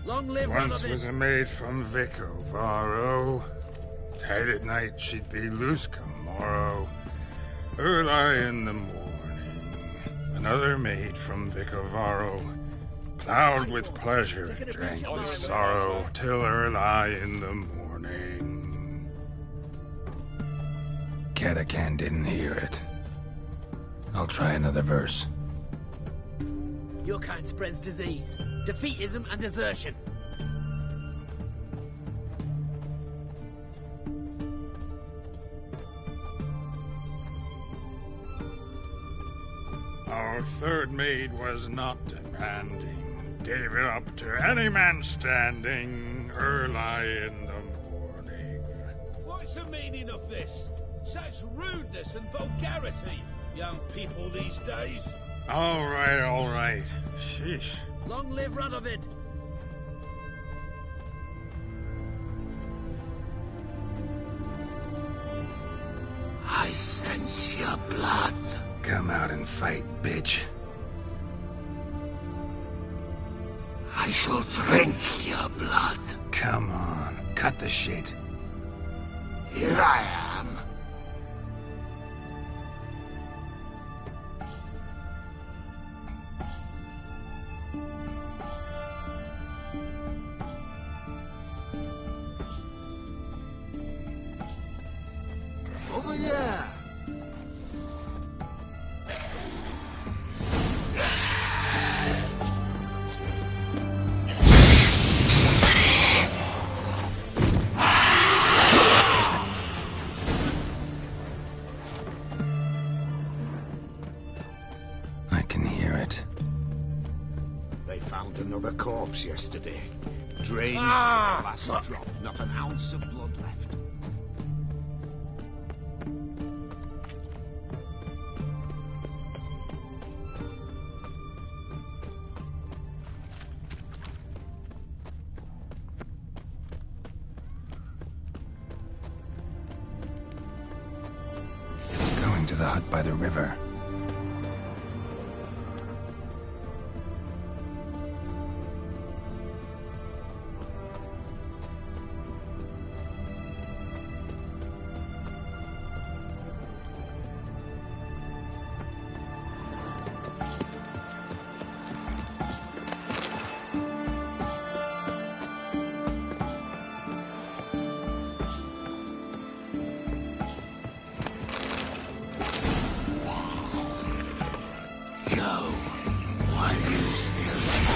Long live Once was a maid from Vico Varro. Tight at night she'd be loose come morrow. Early in the morning. Another maid from Vico Varro. Plowed with pleasure, drank with sorrow, till early in the morning. Catacan didn't hear it. I'll try another verse. Your kind spreads disease, defeatism and desertion. Our third maid was not demanding, gave it up to any man standing, early in the morning. What's the meaning of this? Such rudeness and vulgarity, young people these days. All right. Sheesh. Long live Radovid! I sense your blood. Come out and fight, bitch. I shall drink your blood. Come on, cut the shit. Here I am. Over there. I can hear it. They found another corpse yesterday. Drained to the last drop. Not an ounce of blood left. It's going to the hut by the river. Go, while you still can.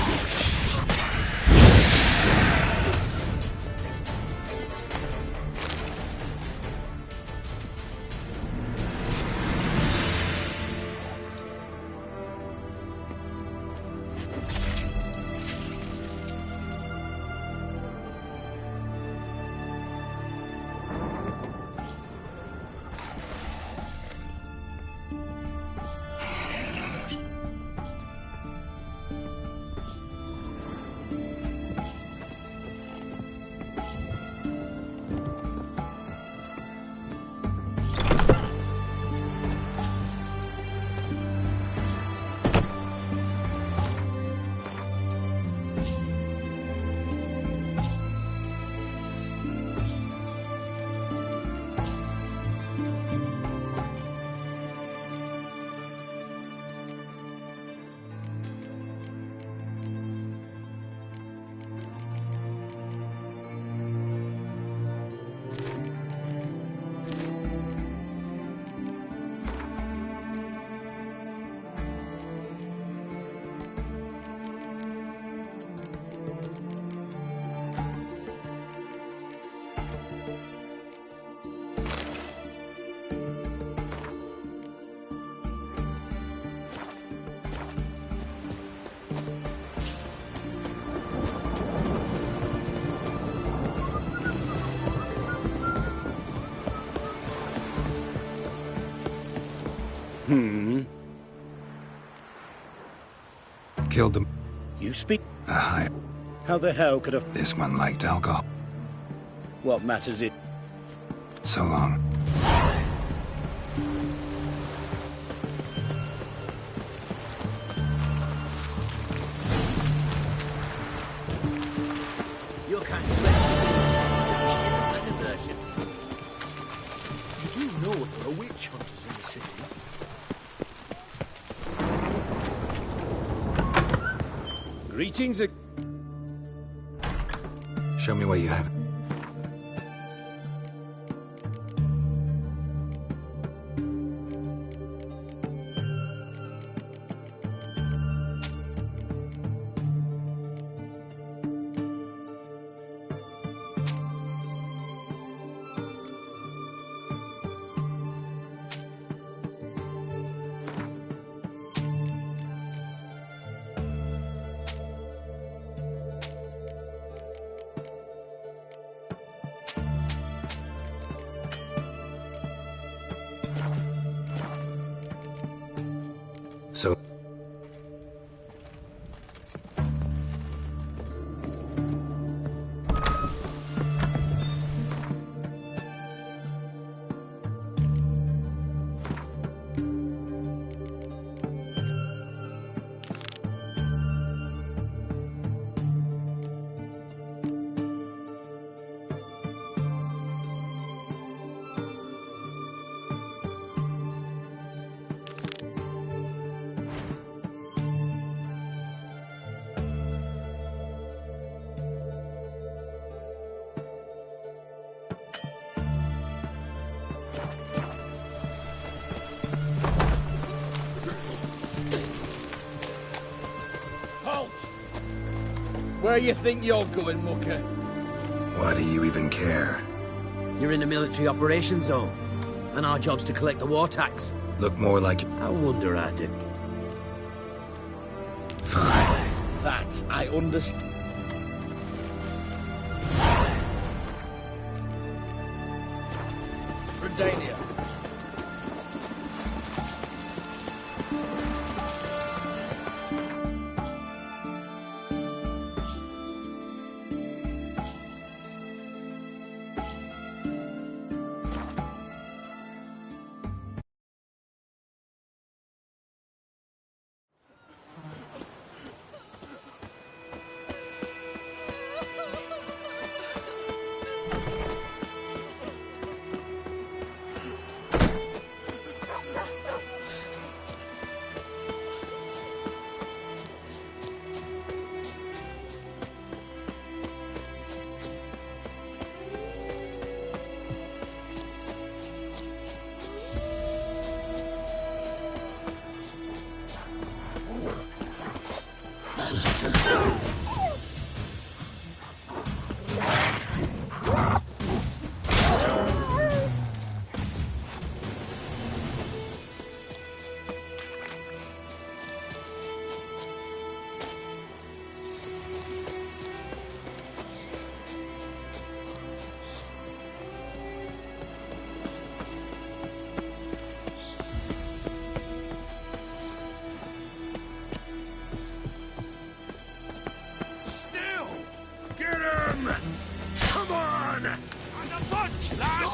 Killed them. You speak? Aye. How the hell could have... This one liked alcohol. What matters it? So long. Greetings. Show me what you have. So... Where you think you're going, mucker? Why do you even care? You're in the military operations zone, and our job's to collect the war tax. Look more like... I wonder I did. Fine. That I understand. Redania. Come on! On the punch, lad!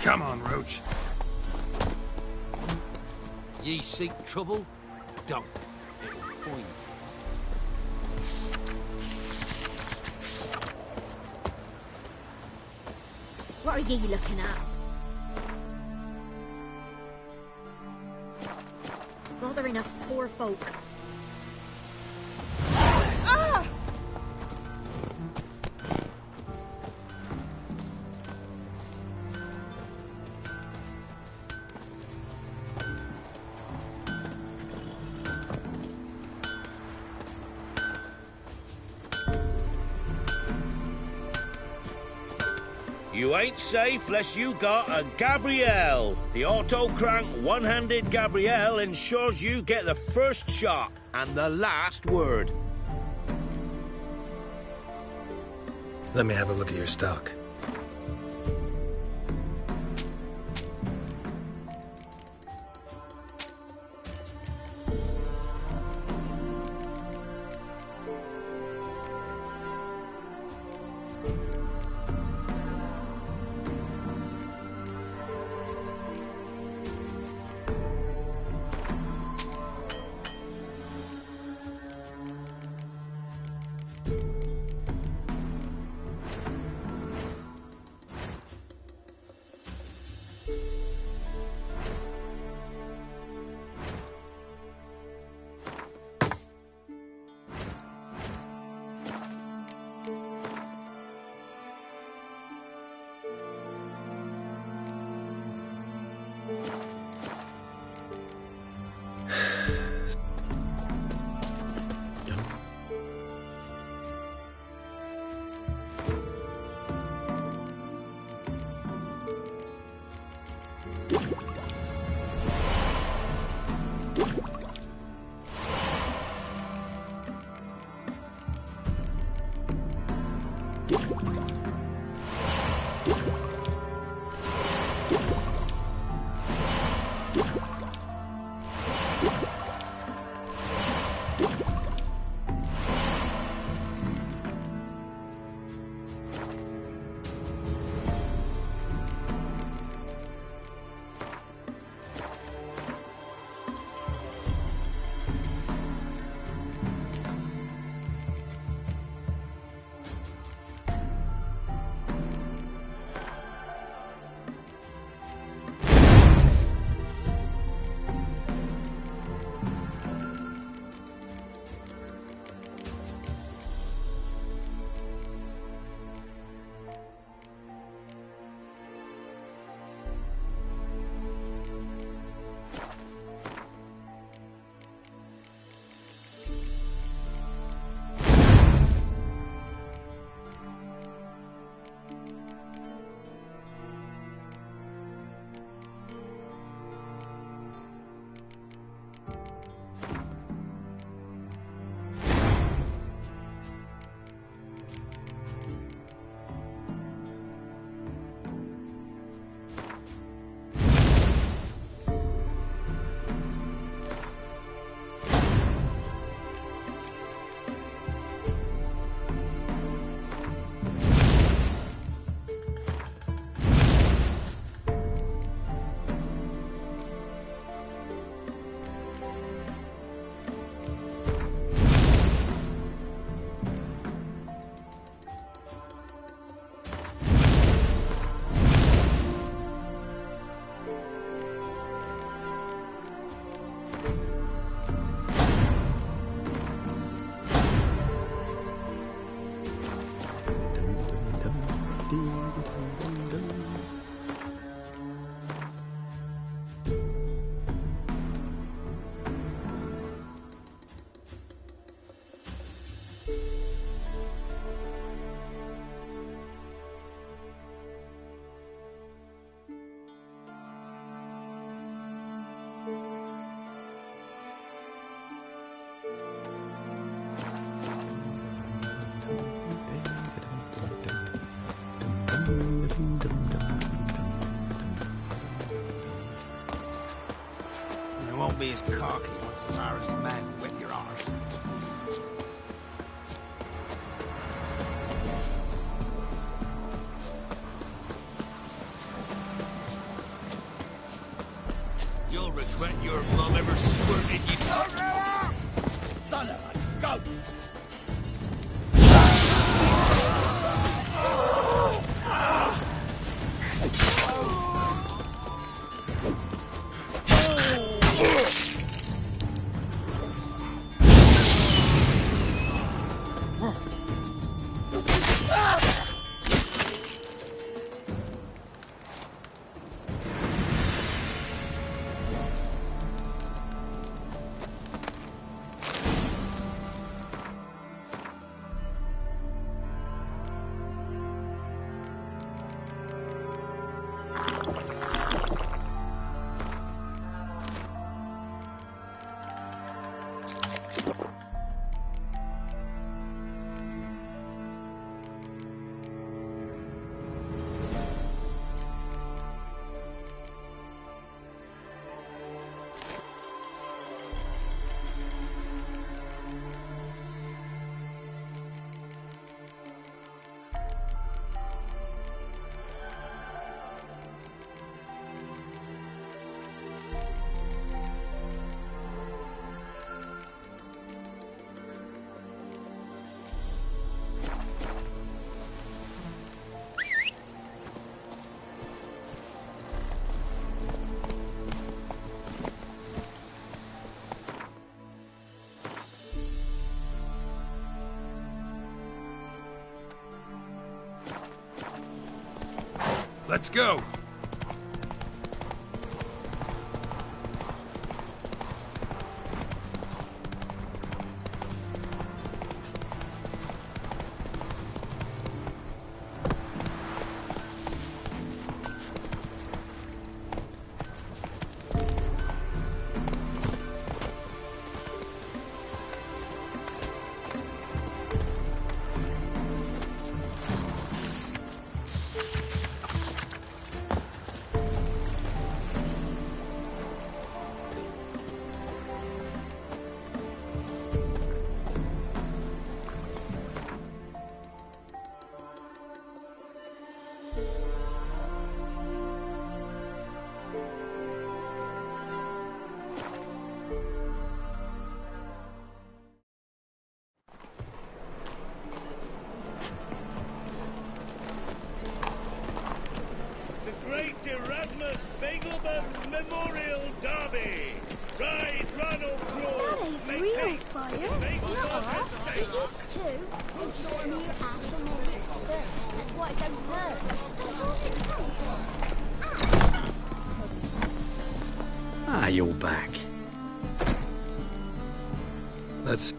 Come on, Roach. Ye seek trouble? Don't. It will find you. What are ye looking at? Bothering us poor folk. Ah! You ain't safe less you got a Gabrielle. The auto-crank one-handed Gabrielle ensures you get the first shot and the last word. Let me have a look at your stock. be as cocky once the Irish man whip your arse. You'll regret your mum ever squirted you. Son of a ghost! Let's go! Great Erasmus Begelman Memorial Derby. Ride Ronald Crow. That ain't real fire. Nuh-uh. It is too. They just smear ash on their lips first. That's why it don't hurt. That's all it takes. Ah, you're back. Let's...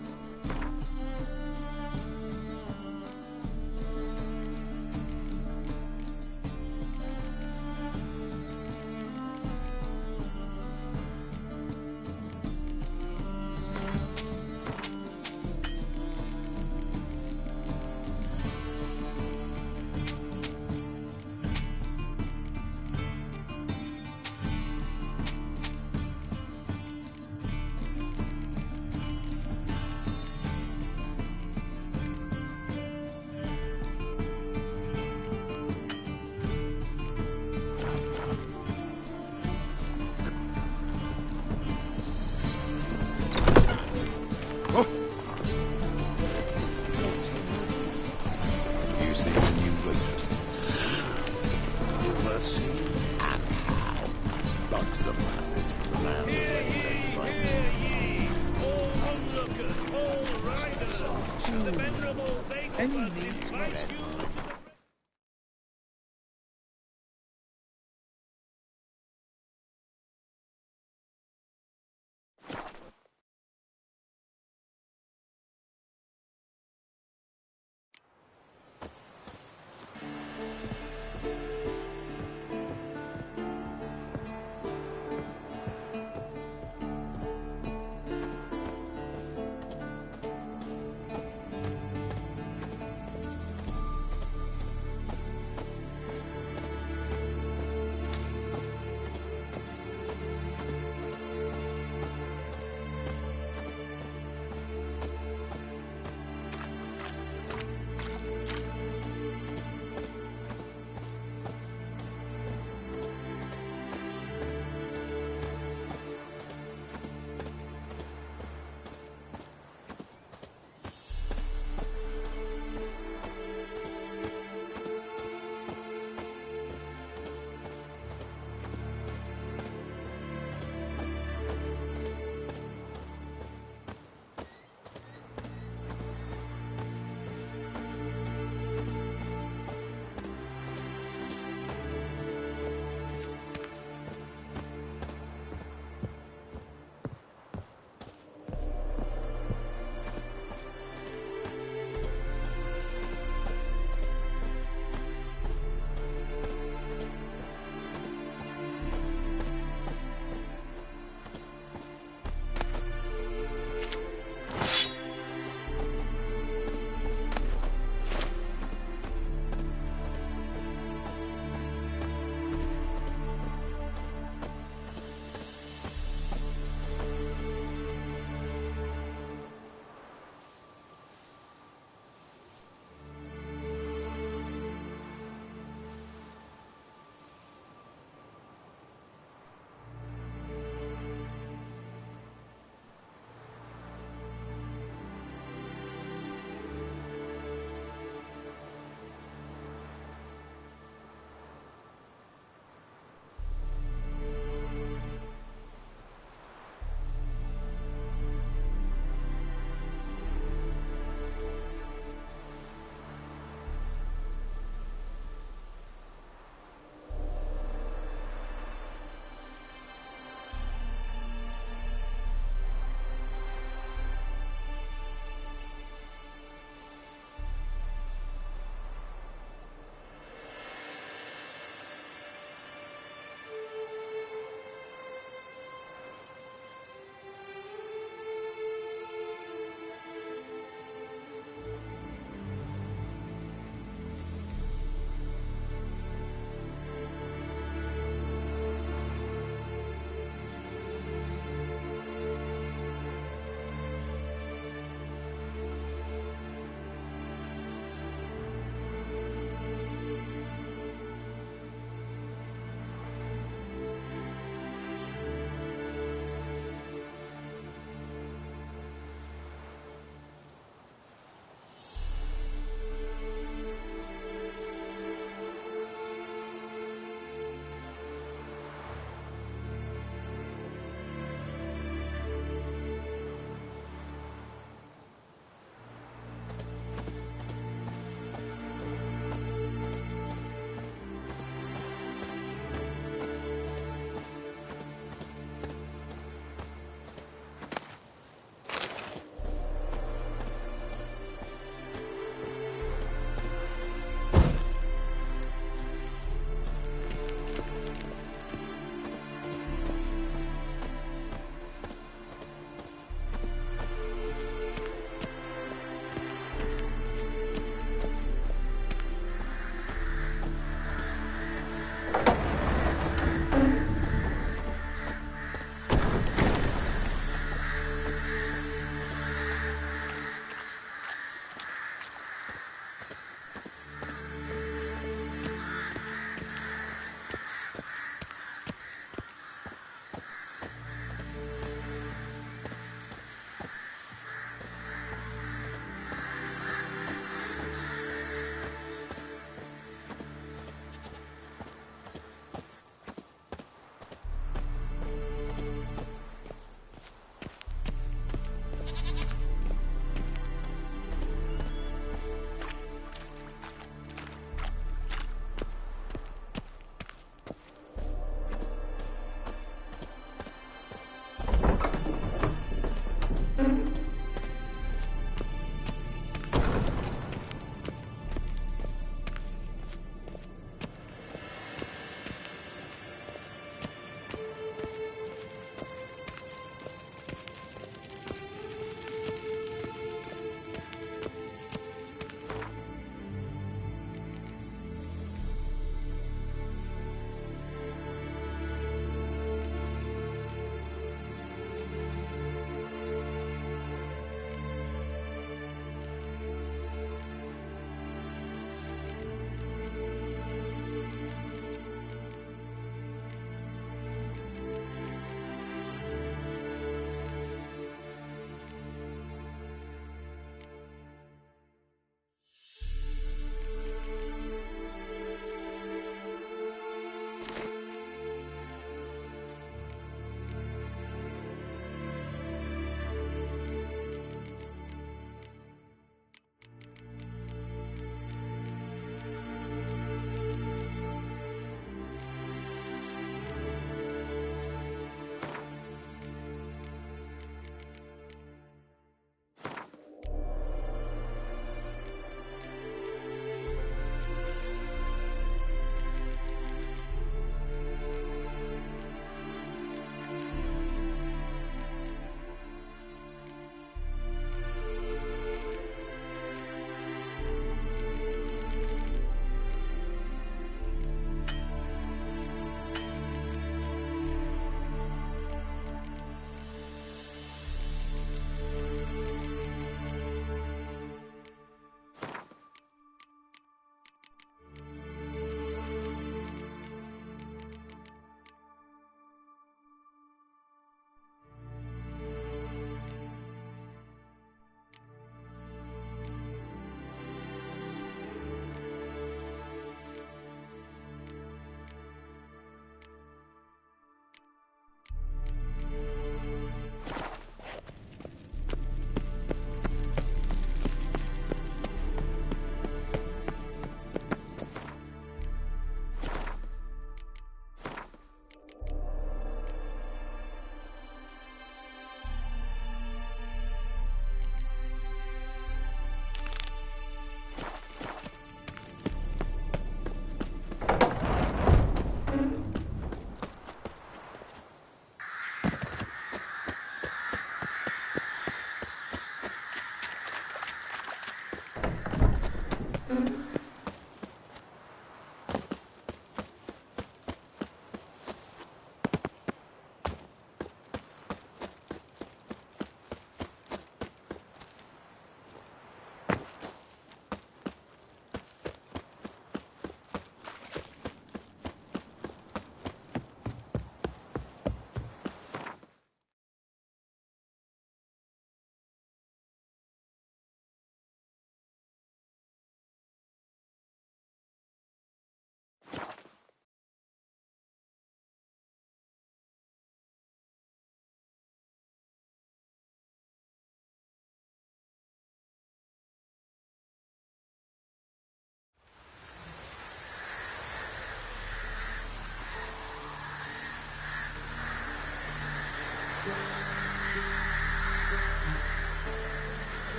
You see the new waitresses. Let's see. And how. Buxom lasses from the land. All onlookers, all riders, the venerable Any Begelman need to invites rest. you to the...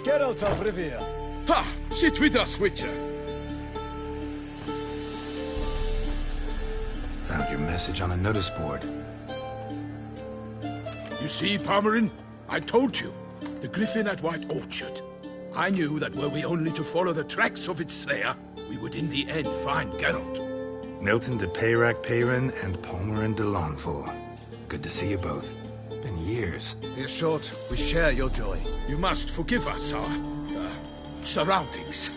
Geralt of Rivia. Ha! Sit with us, Witcher. Found your message on a notice board. You see, Palmerin? I told you. The Griffin at White Orchard. I knew that were we only to follow the tracks of its slayer, we would in the end find Geralt. Milton de Peyrac Peyrin and Palmerin de Launfal. Good to see you both. Been years. Be assured, we share your joy. You must forgive us our surroundings.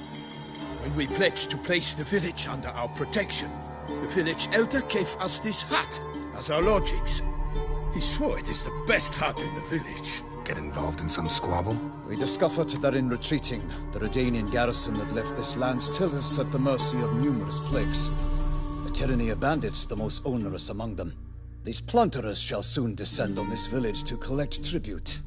When we pledged to place the village under our protection, the village elder gave us this hut as our lodgings. He swore it is the best hut in the village. Get involved in some squabble? We discovered that in retreating, the Redanian garrison that left this land still is at the mercy of numerous plagues. The tyranny of bandits the most onerous among them. These plunderers shall soon descend on this village to collect tribute.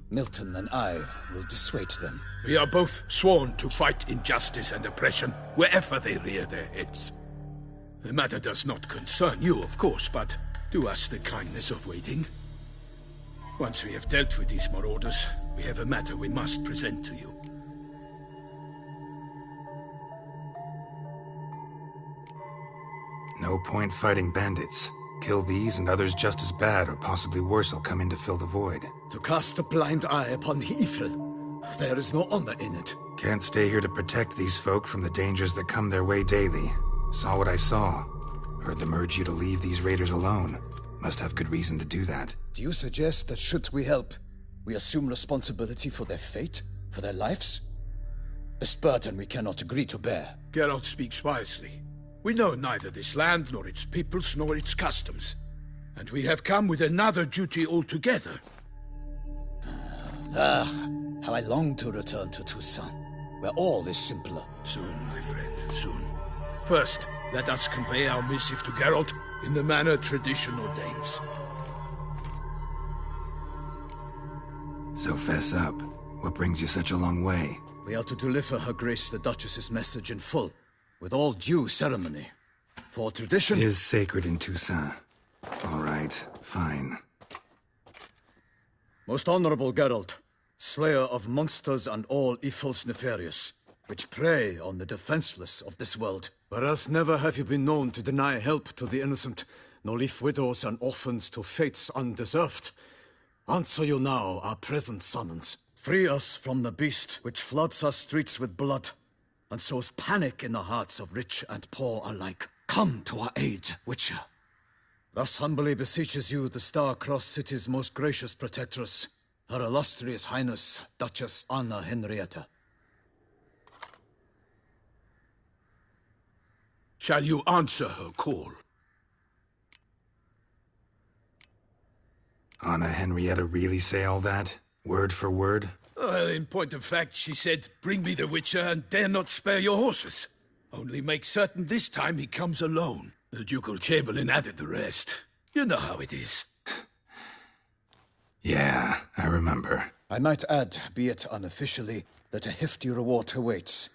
Milton and I will dissuade them. We are both sworn to fight injustice and oppression wherever they rear their heads. The matter does not concern you, of course, but do us the kindness of waiting. Once we have dealt with these marauders, we have a matter we must present to you. No point fighting bandits. Kill these and others just as bad or possibly worse will come in to fill the void. To cast a blind eye upon the evil. There is no honor in it. Can't stay here to protect these folk from the dangers that come their way daily. Saw what I saw. Heard them urge you to leave these raiders alone. Must have good reason to do that. Do you suggest that should we help, we assume responsibility for their fate, for their lives? This burden we cannot agree to bear. Geralt speaks wisely. We know neither this land, nor its peoples, nor its customs. And we have come with another duty altogether. How I long to return to Toussaint, where all is simpler. Soon, my friend, soon. First, let us convey our missive to Geralt in the manner tradition ordains. So fess up. What brings you such a long way? We are to deliver Her Grace the Duchess's message in full, with all due ceremony. For tradition is sacred in Toussaint. All right, fine. Most honorable Geralt, slayer of monsters and all evils nefarious, which prey on the defenseless of this world. Whereas never have you been known to deny help to the innocent, nor leave widows and orphans to fates undeserved. Answer you now our present summons. Free us from the beast which floods our streets with blood, and sows panic in the hearts of rich and poor alike. Come to our aid, Witcher. Thus humbly beseeches you the Star-Crossed City's most gracious protectress, Her Illustrious Highness, Duchess Anna Henrietta. Shall you answer her call? Anna Henrietta really say all that? Word for word? Well, in point of fact, she said, "Bring me the Witcher and dare not spare your horses. Only make certain this time he comes alone. The Ducal Chamberlain added the rest. You know how it is. Yeah, I remember. I might add, be it unofficially, that a hefty reward awaits.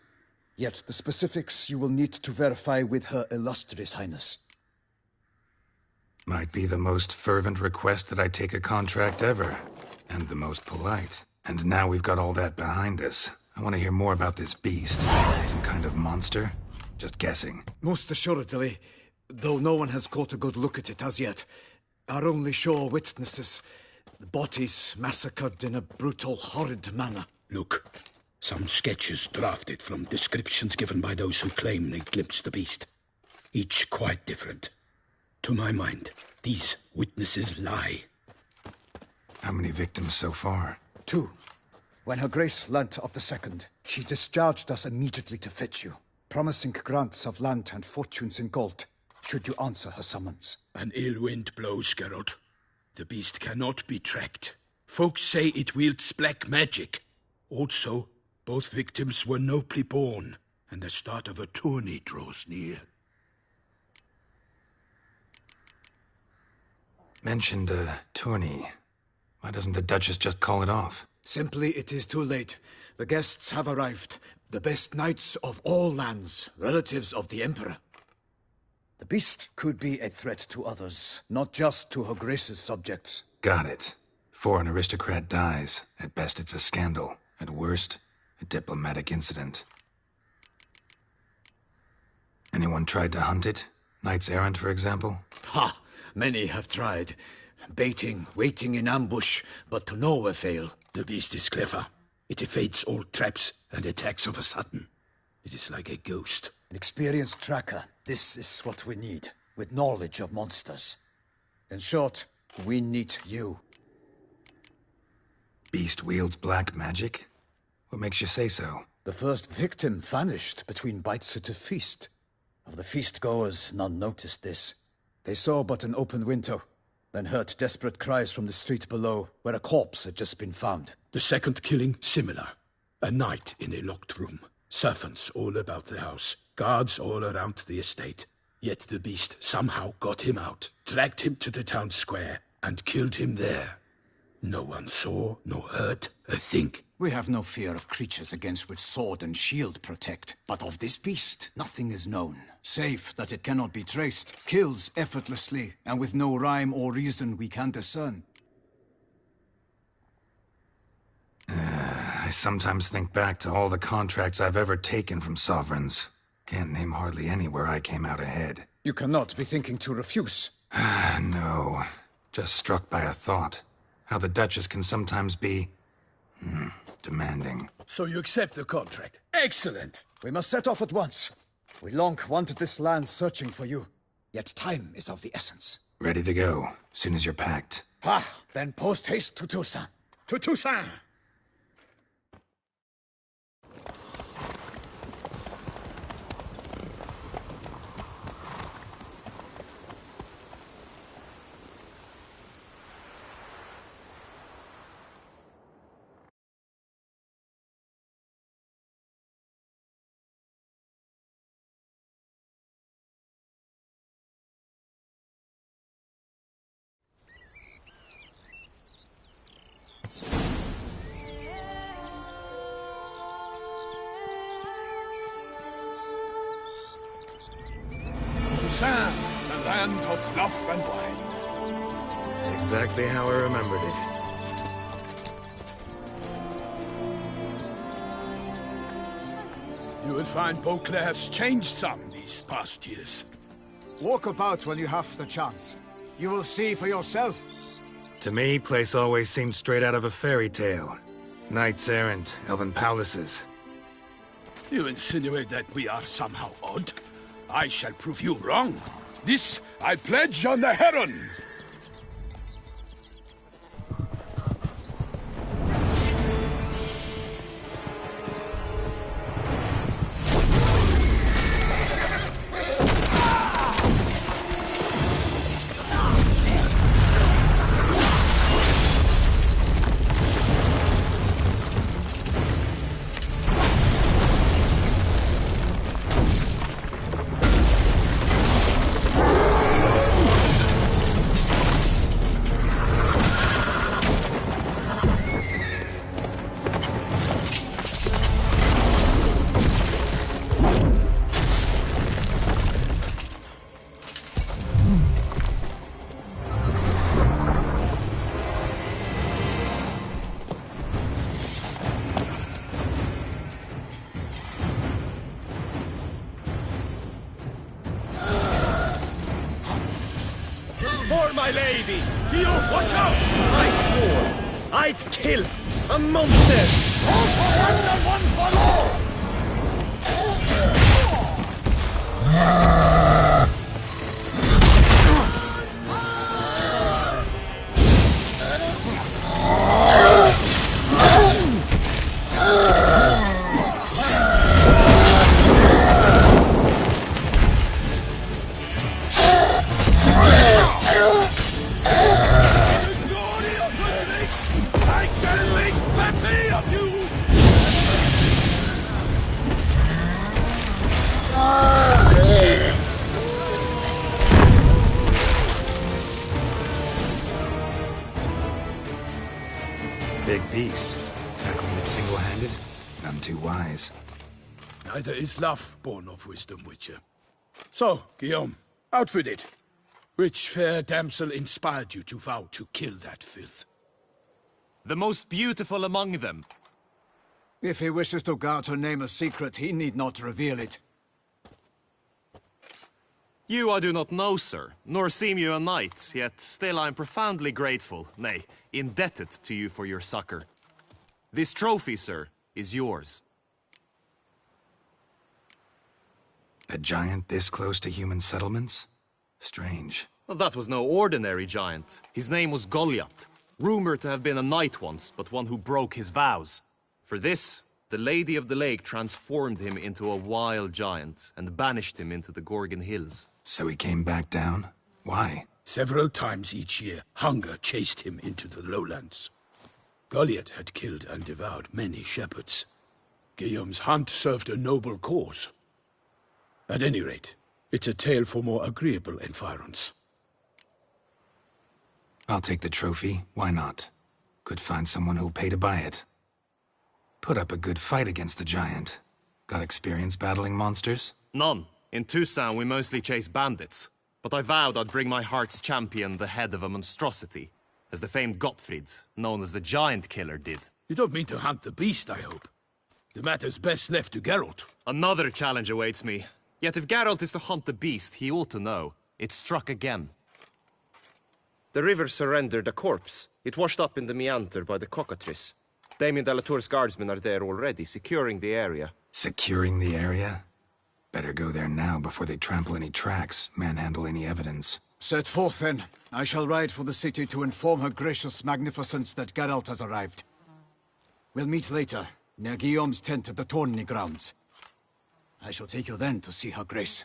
Yet the specifics you will need to verify with Her Illustrious Highness. Might be the most fervent request that I take a contract ever. And the most polite. And now we've got all that behind us. I want to hear more about this beast. Some kind of monster? Just guessing. Most assuredly, though no one has caught a good look at it as yet. Our only sure witnesses, the bodies massacred in a brutal, horrid manner. Look, some sketches drafted from descriptions given by those who claim they glimpsed the beast. Each quite different. To my mind, these witnesses lie. How many victims so far? 2. When Her Grace learnt of the second, she discharged us immediately to fetch you, promising grants of land and fortunes in gold, should you answer her summons. An ill wind blows, Geralt. The beast cannot be tracked. Folks say it wields black magic. Also, both victims were nobly born, and the start of a tourney draws near. Mentioned a tourney. Why doesn't the Duchess just call it off? Simply, it is too late. The guests have arrived. The best knights of all lands, relatives of the Emperor. The beast could be a threat to others, not just to Her Grace's subjects. Got it. Before an aristocrat dies, at best it's a scandal. At worst, a diplomatic incident. Anyone tried to hunt it? Knights errant, for example? Ha! Many have tried. Baiting, waiting in ambush, but to no avail. The beast is clever. It evades all traps and attacks of a sudden. It is like a ghost. An experienced tracker. This is what we need, with knowledge of monsters. In short, we need you. Beast wields black magic? What makes you say so? The first victim vanished between bites at a feast. Of the feast-goers, none noticed this. They saw but an open window, then heard desperate cries from the street below, where a corpse had just been found. The second killing, similar. A night in a locked room. Servants all about the house. Guards all around the estate. Yet the beast somehow got him out, dragged him to the town square, and killed him there. No one saw, nor heard a thing. We have no fear of creatures against which sword and shield protect. But of this beast, nothing is known. Save that it cannot be traced, kills effortlessly, and with no rhyme or reason we can discern. I sometimes think back to all the contracts I've ever taken from sovereigns. Can't name hardly any where I came out ahead. You cannot be thinking to refuse. No. Just struck by a thought. How the Duchess can sometimes be... demanding. So you accept the contract. Excellent! We must set off at once. We long wanted this land searching for you. Yet time is of the essence. Ready to go, soon as you're packed. Ha! Then post haste to Toussaint. To Toussaint! Toussaint, the land of love and wine. Exactly how I remembered it. You will find Beauclair has changed some these past years. Walk about when you have the chance. You will see for yourself. To me, place always seemed straight out of a fairy tale. Knights errant, elven palaces. You insinuate that we are somehow odd? I shall prove you wrong. This I pledge on the Heron! swore, my lady! You watch out! I swore I'd kill a monster! All for one and one for all! Big beast. Tackling it single-handed? None too wise. Neither is love born of wisdom, Witcher. So, Guillaume, out with it. Which fair damsel inspired you to vow to kill that filth? The most beautiful among them. If he wishes to guard her name a secret, he need not reveal it. You I do not know, sir, nor seem you a knight, yet still I am profoundly grateful, nay, indebted to you for your succor. This trophy, sir, is yours. A giant this close to human settlements? Strange. Well, that was no ordinary giant. His name was Goliath, rumored to have been a knight once, but one who broke his vows. For this, the Lady of the Lake transformed him into a wild giant and banished him into the Gorgon Hills. So he came back down? Why? Several times each year, hunger chased him into the lowlands. Goliath had killed and devoured many shepherds. Guillaume's hunt served a noble cause. At any rate, it's a tale for more agreeable environs. I'll take the trophy. Why not? Could find someone who'll pay to buy it. Put up a good fight against the giant. Got experience battling monsters? None. In Toussaint, we mostly chase bandits. But I vowed I'd bring my heart's champion the head of a monstrosity, as the famed Gottfried, known as the Giant Killer, did. You don't mean to hunt the beast, I hope. The matter's best left to Geralt. Another challenge awaits me. Yet if Geralt is to hunt the beast, he ought to know. It struck again. The river surrendered a corpse. It washed up in the meander by the cockatrice. Damien de la Tour's guardsmen are there already, securing the area. Securing the area? Better go there now before they trample any tracks, manhandle any evidence. Set forth, then. I shall ride for the city to inform her gracious magnificence that Geralt has arrived. We'll meet later, near Guillaume's tent at the tourney grounds. I shall take you then to see her grace.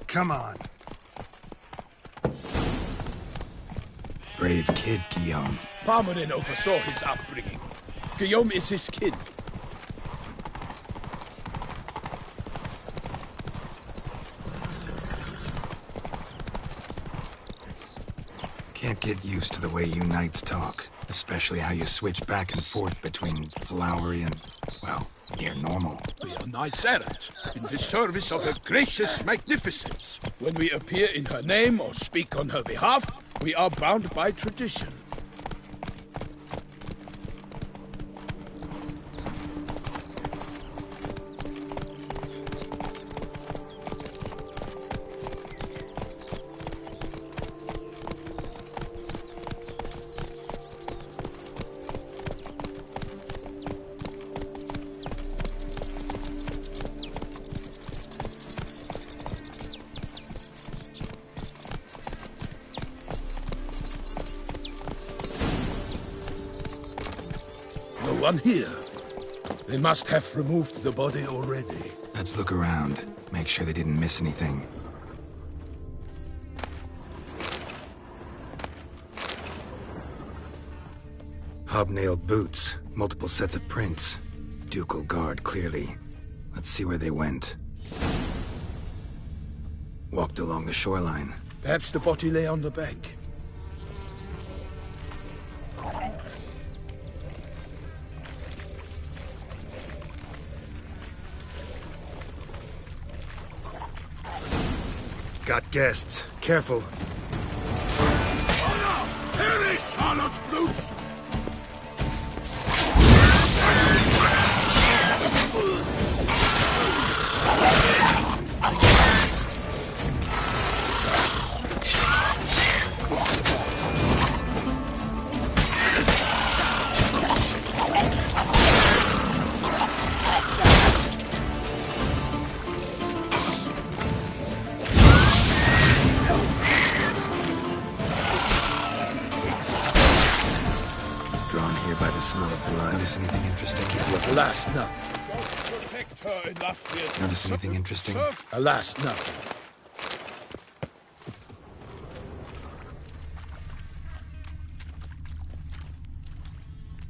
Come on. Brave kid, Guillaume. Parmanin oversaw his upbringing. Guillaume is his kin. Can't get used to the way you knights talk. Especially how you switch back and forth between flowery and, well, near normal. We are knights errant, in the service of her gracious magnificence. When we appear in her name or speak on her behalf, we are bound by tradition. One here. They must have removed the body already. Let's look around. Make sure they didn't miss anything. Hobnailed boots. Multiple sets of prints. Ducal guard, clearly. Let's see where they went. Walked along the shoreline. Perhaps the body lay on the bank. got guests. Careful. Perish, Charlotte's Blues! Drawn here by the smell of blood. Notice anything interesting? Alas, nothing. Protect her in Latvia. Notice anything interesting? Alas, nothing.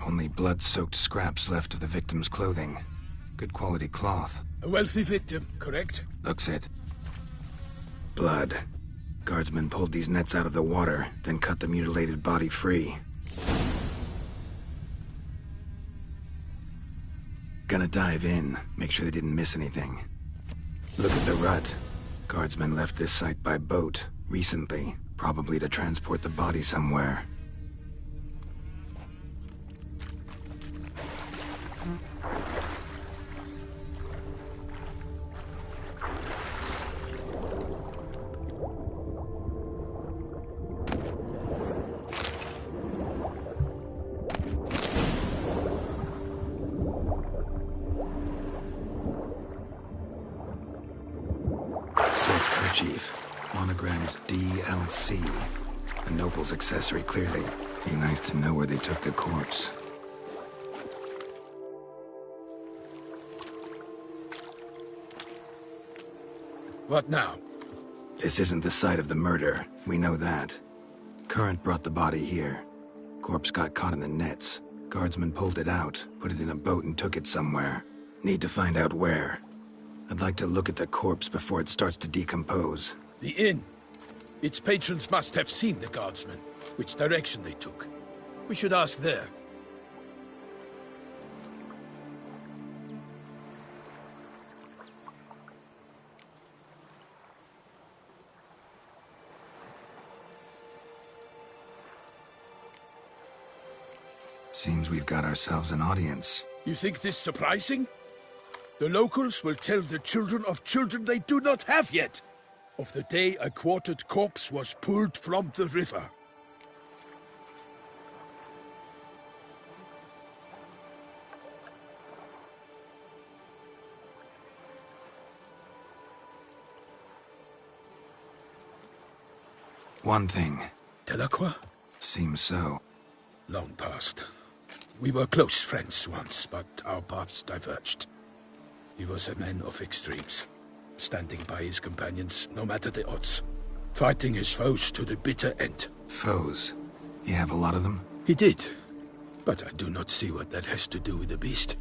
Only blood-soaked scraps left of the victim's clothing. Good quality cloth. A wealthy victim, correct? Looks it. Blood. Guardsmen pulled these nets out of the water, then cut the mutilated body free. Gonna dive in, make sure they didn't miss anything. Look at the rut. Guardsmen left this site by boat, recently, probably to transport the body somewhere. Silk kerchief, monogrammed DLC. A noble's accessory, clearly. Be nice to know where they took the corpse. What now? This isn't the site of the murder. We know that. Current brought the body here. Corpse got caught in the nets. Guardsmen pulled it out, put it in a boat and took it somewhere. Need to find out where. I'd like to look at the corpse before it starts to decompose. The inn. Its patrons must have seen the guardsmen, which direction they took. We should ask there. Seems we've got ourselves an audience. You think this surprising? The locals will tell the children of children they do not have yet, of the day a quartered corpse was pulled from the river. One thing. Delacroix? Seems so. Long past. We were close friends once, but our paths diverged. He was a man of extremes, standing by his companions, no matter the odds. Fighting his foes to the bitter end. Foes? You have a lot of them? He did, but I do not see what that has to do with the beast.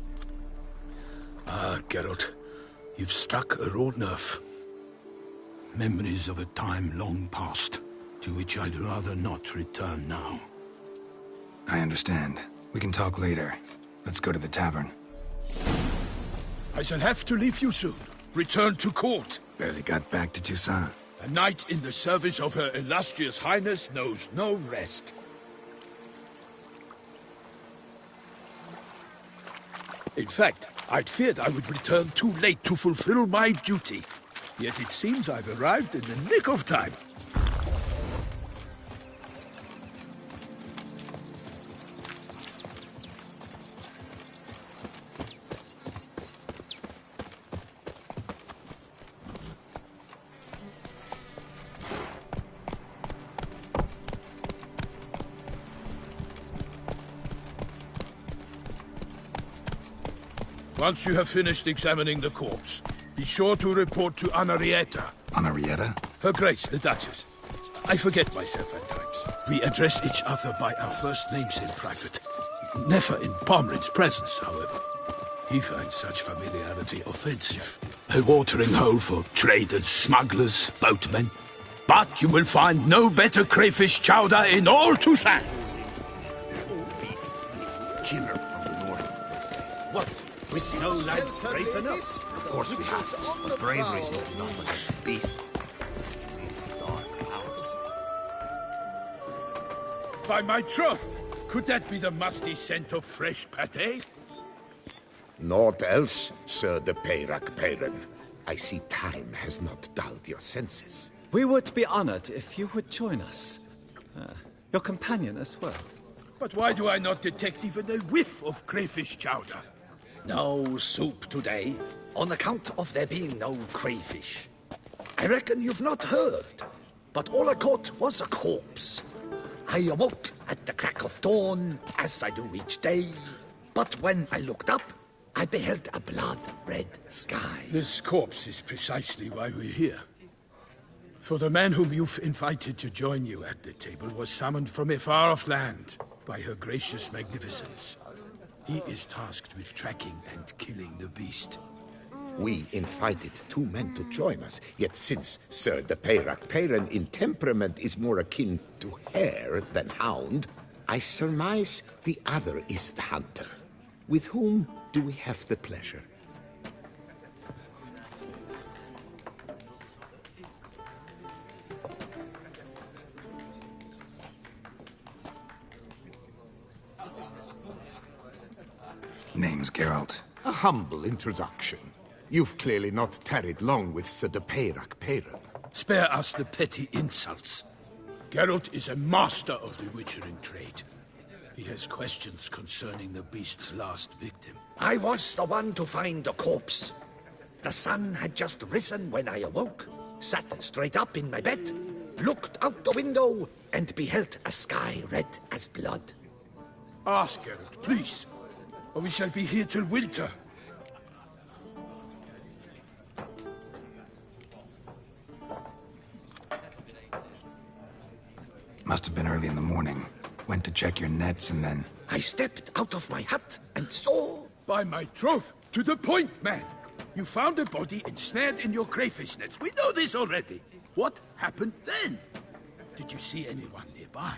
Ah, Geralt, you've struck a raw nerve. Memories of a time long past, to which I'd rather not return now. I understand. We can talk later. Let's go to the tavern. I shall have to leave you soon. Return to court. Barely got back to Toussaint. A knight in the service of Her Illustrious Highness knows no rest. In fact, I'd feared I would return too late to fulfill my duty. Yet it seems I've arrived in the nick of time. Once you have finished examining the corpse, be sure to report to Anarietta. Anarietta? Her Grace, the Duchess. I forget myself at times. We address each other by our first names in private. Never in Pomrin's presence, however. He finds such familiarity offensive. A watering hole for traders, smugglers, boatmen. But you will find no better crayfish chowder in all Toussaint. Beast. Killer from the north, they say. What? With no lads brave enough? Of course we have. But bravery's not enough against the beast. By my troth, could that be the musty scent of fresh pâté? Naught else, Sir de Peyrac Peyran. I see time has not dulled your senses. We would be honored if you would join us. Your companion as well. But why do I not detect even a whiff of crayfish chowder? No soup today, on account of there being no crayfish. I reckon you've not heard, but all I caught was a corpse. I awoke at the crack of dawn, as I do each day, but when I looked up, I beheld a blood-red sky. This corpse is precisely why we're here. For the man whom you've invited to join you at the table was summoned from a far-off land by her gracious magnificence. He is tasked with tracking and killing the beast. We invited 2 men to join us, yet since Sir de Peyrac Peyran in temperament is more akin to hare than hound, I surmise the other is the hunter. With whom do we have the pleasure? Name's Geralt. A humble introduction. You've clearly not tarried long with Sir de Peyrac Peyran. Spare us the petty insults. Geralt is a master of the witchering trade. He has questions concerning the beast's last victim. I was the one to find the corpse. The sun had just risen when I awoke, sat straight up in my bed, looked out the window, and beheld a sky red as blood. Ask Geralt, please, or we shall be here till winter. Must have been early in the morning. Went to check your nets and then... I stepped out of my hut and saw... By my troth, to the point, man. You found a body ensnared in your crayfish nets. We know this already. What happened then? Did you see anyone nearby?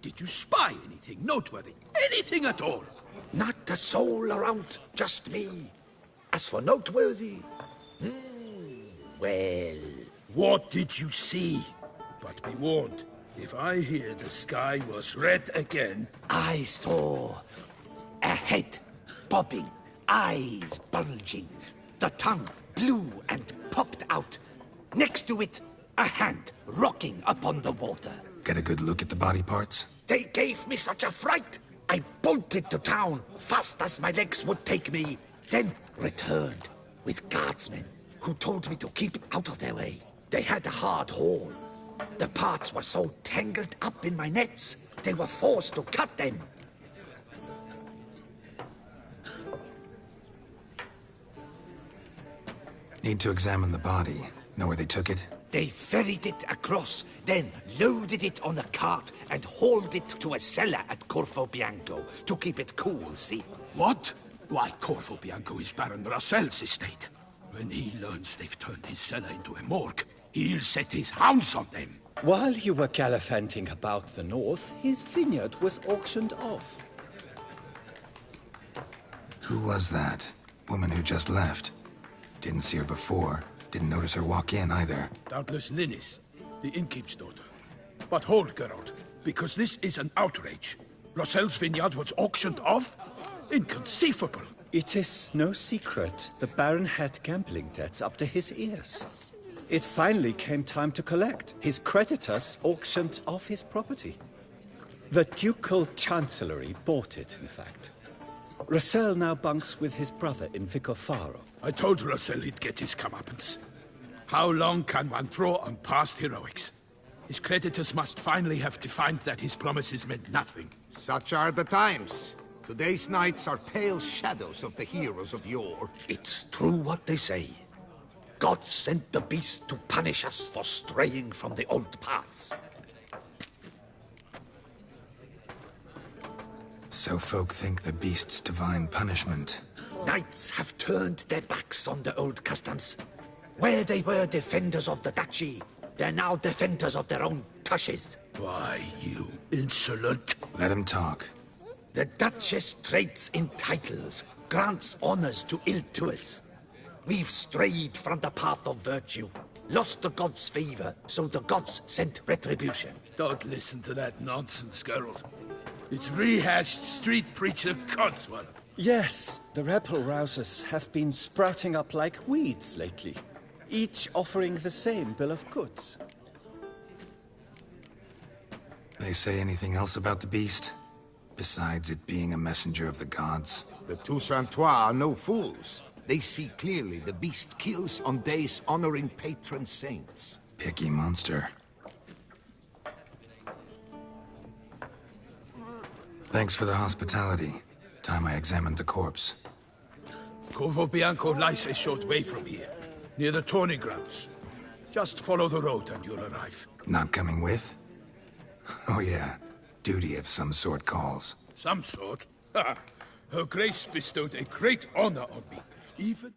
Did you spy anything noteworthy? Anything at all? Not a soul around, just me. As for noteworthy... well... What did you see? But be warned, if I hear the sky was red again... I saw a head bobbing, eyes bulging, the tongue blue and popped out. Next to it, a hand rocking upon the water. Get a good look at the body parts? They gave me such a fright. I bolted to town fast as my legs would take me, then returned with guardsmen who told me to keep out of their way. They had a hard haul. The parts were so tangled up in my nets, they were forced to cut them. Need to examine the body. Know where they took it? They ferried it across, then loaded it on a cart and hauled it to a cellar at Corvo Bianco to keep it cool, see? What? Why, Corvo Bianco is Baron Rossel's estate. When he learns they've turned his cellar into a morgue, he'll set his hounds on them. While you were gallivanting about the north, his vineyard was auctioned off. Who was that? Woman who just left. Didn't see her before. Didn't notice her walk in either. Doubtless Linnis, the innkeep's daughter. But hold, Geralt, because this is an outrage. Rossel's vineyard was auctioned off? Inconceivable. It is no secret the Baron had gambling debts up to his ears. It finally came time to collect. His creditors auctioned off his property. The Ducal Chancellery bought it, in fact. Rossel now bunks with his brother in Vicofaro. I told Rossel he'd get his comeuppance. How long can one draw on past heroics? His creditors must finally have defined that his promises meant nothing. Such are the times. Today's knights are pale shadows of the heroes of yore. It's true what they say. God sent the beast to punish us for straying from the old paths. So folk think the beast's divine punishment. Knights have turned their backs on the old customs. Where they were defenders of the duchy, they're now defenders of their own tushes. Why, you insolent... Let him talk. The Duchess trades in titles, grants honors to ill-doers. We've strayed from the path of virtue, lost the gods' favor, so the gods sent retribution. Don't listen to that nonsense, Geralt. It's rehashed street preacher codswallop. Yes, the rebel rousers have been sprouting up like weeds lately, each offering the same bill of goods. They say anything else about the beast? Besides it being a messenger of the gods? The Toussaintois are no fools. They see clearly the beast kills on days honoring patron saints. Picky monster. Thanks for the hospitality. Time I examined the corpse. Corvo Bianco lies a short way from here, near the tourney grounds. Just follow the road and you'll arrive. Not coming with? Oh yeah, duty of some sort calls. Some sort? Her Grace bestowed a great honor on me, even